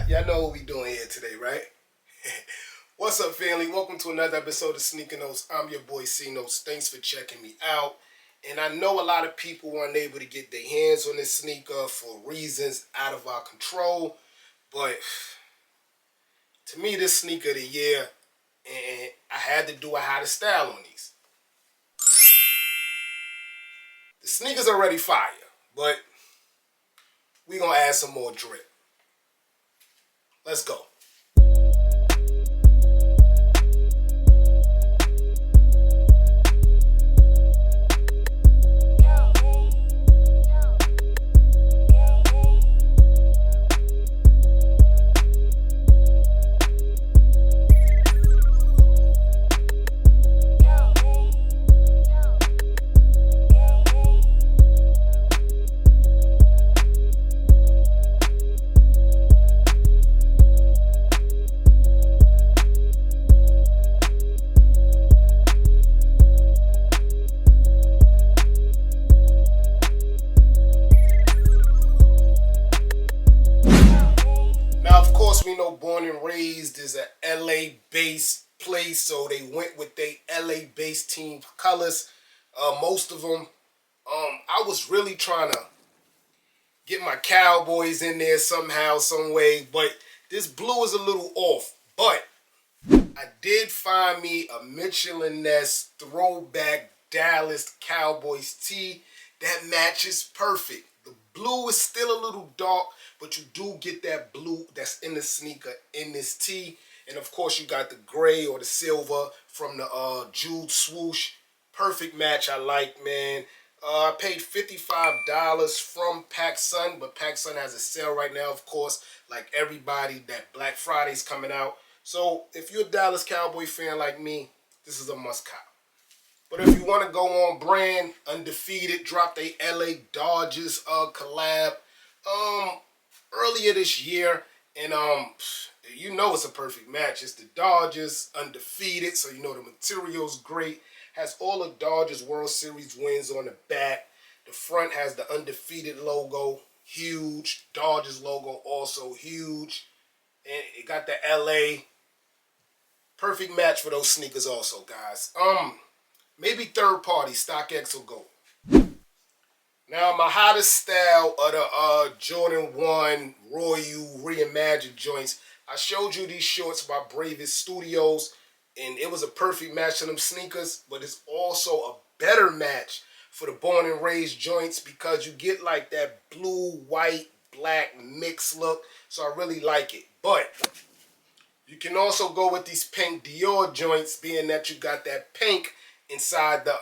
Y'all know what we doing here today, right? What's up, family? Welcome to another episode of Sneaker Notes. I'm your boy C Notes. Thanks for checking me out. And I know a lot of people weren't able to get their hands on this sneaker for reasons out of our control. But to me, this sneaker of the year, and I had to do a how to style on these. The sneaker's already fire, but we gonna add some more drip. Let's go. We know Born and Raised is a LA based place, so they went with their LA based team colors. Most of them, I was really trying to get my Cowboys in there somehow, some way, but this blue is a little off. But I did find me a Mitchell & Ness throwback Dallas Cowboys tee that matches perfect. The blue is still a little dark, but you do get that blue that's in the sneaker in this tee. And of course you got the gray or the silver from the Jude swoosh. Perfect match, I like, man. I paid $55 from PacSun, but PacSun has a sale right now, of course, like everybody, that Black Friday's coming out. So if you're a Dallas Cowboy fan like me, this is a must cop. But if you want to go on brand, Undefeated dropped a LA Dodgers collab earlier this year, and you know it's a perfect match. It's the Dodgers, Undefeated, so you know the material's great. Has all the Dodgers World Series wins on the back. The front has the Undefeated logo, huge. Dodgers logo also huge, and it got the LA. Perfect match for those sneakers also, guys. Maybe third party, StockX will go. Now, my hottest style of the Jordan 1 Royal Reimagined joints. I showed you these shorts by Bravest Studios, and it was a perfect match to them sneakers, but it's also a better match for the Born and Raised joints because you get like that blue, white, black mix look, so I really like it. But you can also go with these pink Dior joints, being that you got that pink inside the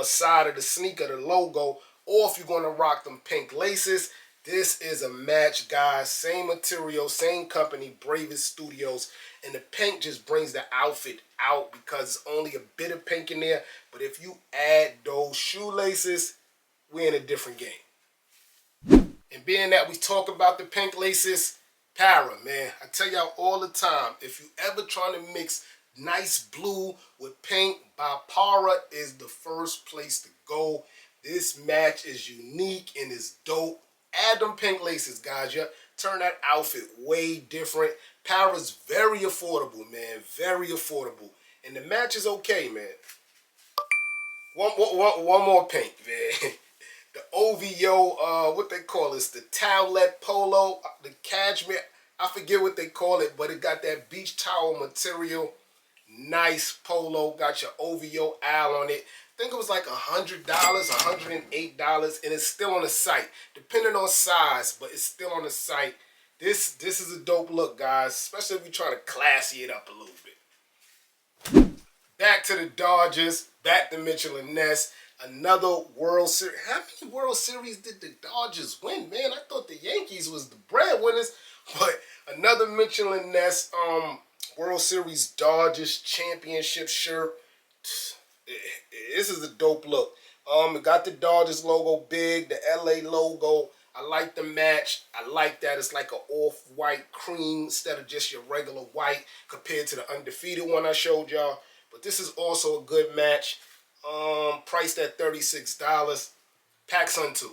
side of the sneaker, the logo, or if you're going to rock them pink laces, this is a match, guys. Same material, same company, Bravest Studios, and the pink just brings the outfit out because it's only a bit of pink in there, but if you add those shoelaces, we're in a different game. And being that we talk about the pink laces, Para, man, I tell y'all all the time, if you ever trying to mix nice blue with pink, Para is the first place to go. This match is unique and is dope. Add them pink laces, guys. Yeah, turn that outfit way different. Para's very affordable, man. Very affordable. And the match is okay, man. One more pink, man. The OVO, what they call this, the towelette polo, the cashmere, I forget what they call it, but it got that beach towel material. Nice polo, got your OVO owl on it. I think it was like $100, $108, and it's still on the site. Depending on size, but it's still on the site. This is a dope look, guys, especially if you're trying to classy it up a little bit. Back to the Dodgers, back to Mitchell & Ness. Another World Series. How many World Series did the Dodgers win, man? I thought the Yankees was the breadwinners, but another Mitchell & Ness World Series Dodgers championship shirt. This is a dope look. It got the Dodgers logo big, the LA logo. I like the match. I like that it's like an off-white cream instead of just your regular white compared to the Undefeated one I showed y'all. But this is also a good match. Priced at $36. PacSun too.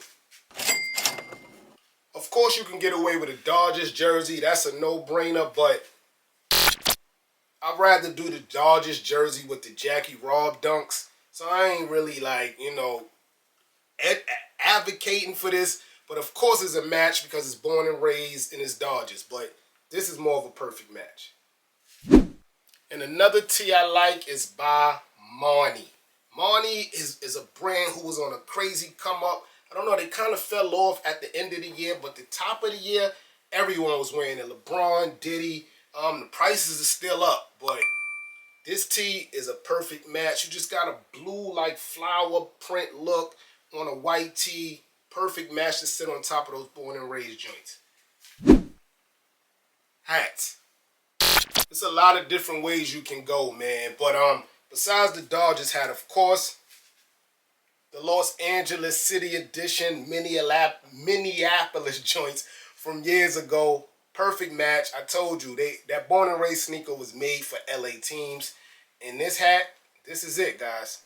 Of course, you can get away with a Dodgers jersey. That's a no-brainer, but I'd rather do the Dodgers jersey with the Jackie Robb dunks. So I ain't really like, advocating for this. But of course it's a match because it's born and raised in his Dodgers. But this is more of a perfect match. And another tee I like is by Marnie. Marnie is a brand who was on a crazy come up. I don't know, they kind of fell off at the end of the year, but the top of the year, everyone was wearing it. LeBron, Diddy, the prices are still up, but this tee is a perfect match. You just got a blue like flower print look on a white tee. Perfect match to sit on top of those born and raised joints. Hats. There's a lot of different ways you can go, man. But besides the Dodgers hat, of course, the Los Angeles City Edition Minneapolis joints from years ago. Perfect match. I told you, that born and raised sneaker was made for LA teams. And this hat, this is it, guys.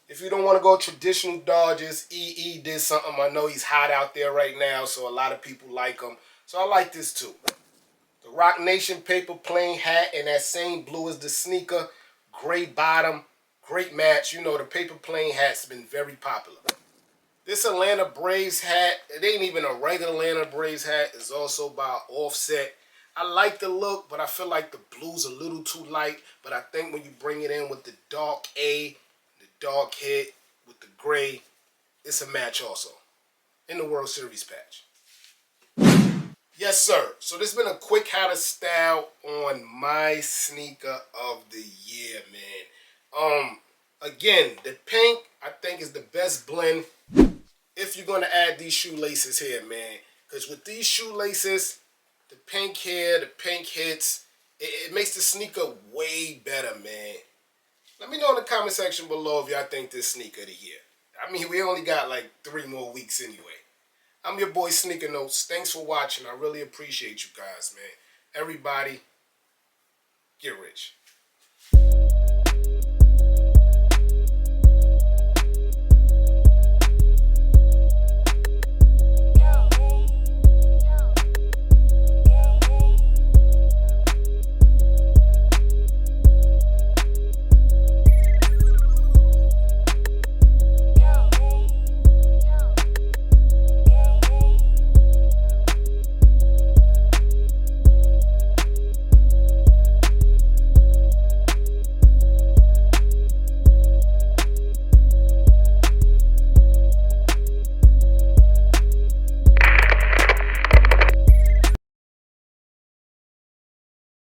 If you don't want to go traditional Dodgers, EE did something. I know he's hot out there right now, so a lot of people like him. So I like this too. The Rock Nation paper plane hat in that same blue as the sneaker. Gray bottom. Great match. You know, the paper plane hat's been very popular. This Atlanta Braves hat, it ain't even a regular Atlanta Braves hat. It's also by Offset. I like the look, but I feel like the blue's a little too light. But I think when you bring it in with the dark A, the dark hit, with the gray, it's a match also. In the World Series patch. Yes, sir. So this has been a quick how to style on my sneaker of the year, man. Again, the pink, I think, is the best blend if you're going to add these shoelaces here, man. Because with these shoelaces, the pink here, the pink hits, it makes the sneaker way better, man. Let me know in the comment section below if y'all think this sneaker of the year. I mean, we only got like 3 more weeks anyway. I'm your boy Sneaker Notes. Thanks for watching. I really appreciate you guys, man. Everybody, get rich.